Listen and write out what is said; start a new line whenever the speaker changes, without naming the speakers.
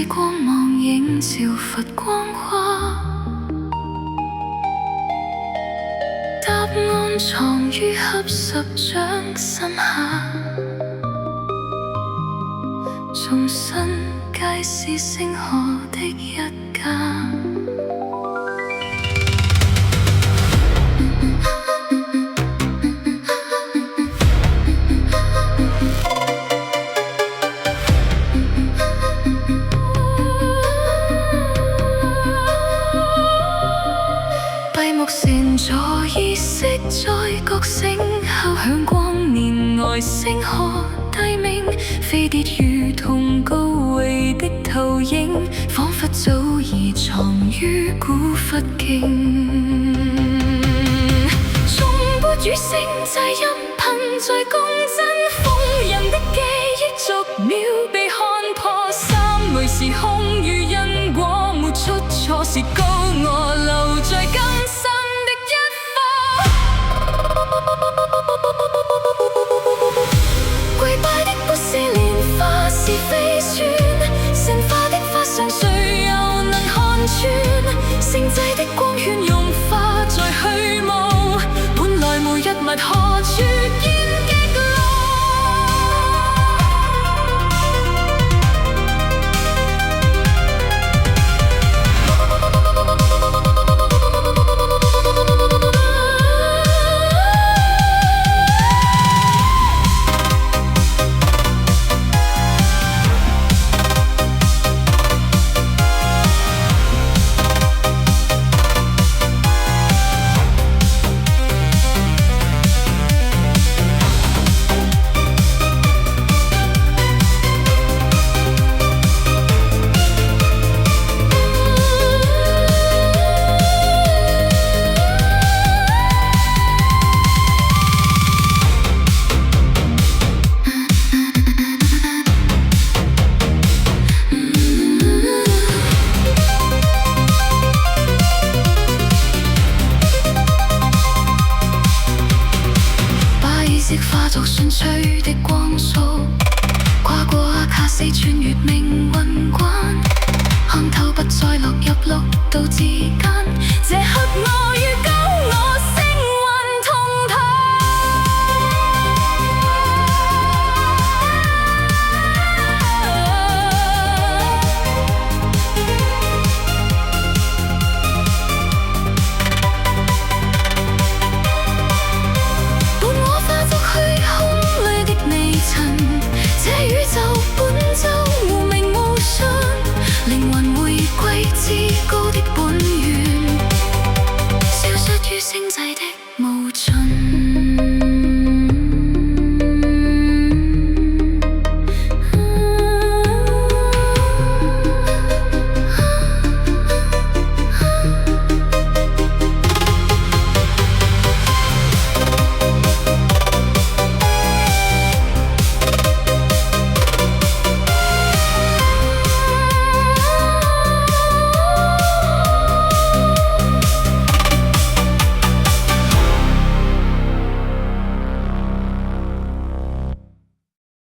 世光芒映照佛光華，答案藏於合十掌心下，眾生皆是星河的一家。閉目禪坐意識在覺醒，敲響光年外星河低鳴，飛跌如同高維的投影，彷彿早已藏於古佛經。頌缽與聲祭音頻在共振，瘋人的記憶逐秒被看破，三維時空與因果沒出錯，是高我留在今生的一課。跪拜的不是蓮花，是飛船，神化的法相誰又能看穿？星際的光圈融化在虛無，本來無一物何處見極樂？化作迅催的光速，跨過阿卡西，穿越冥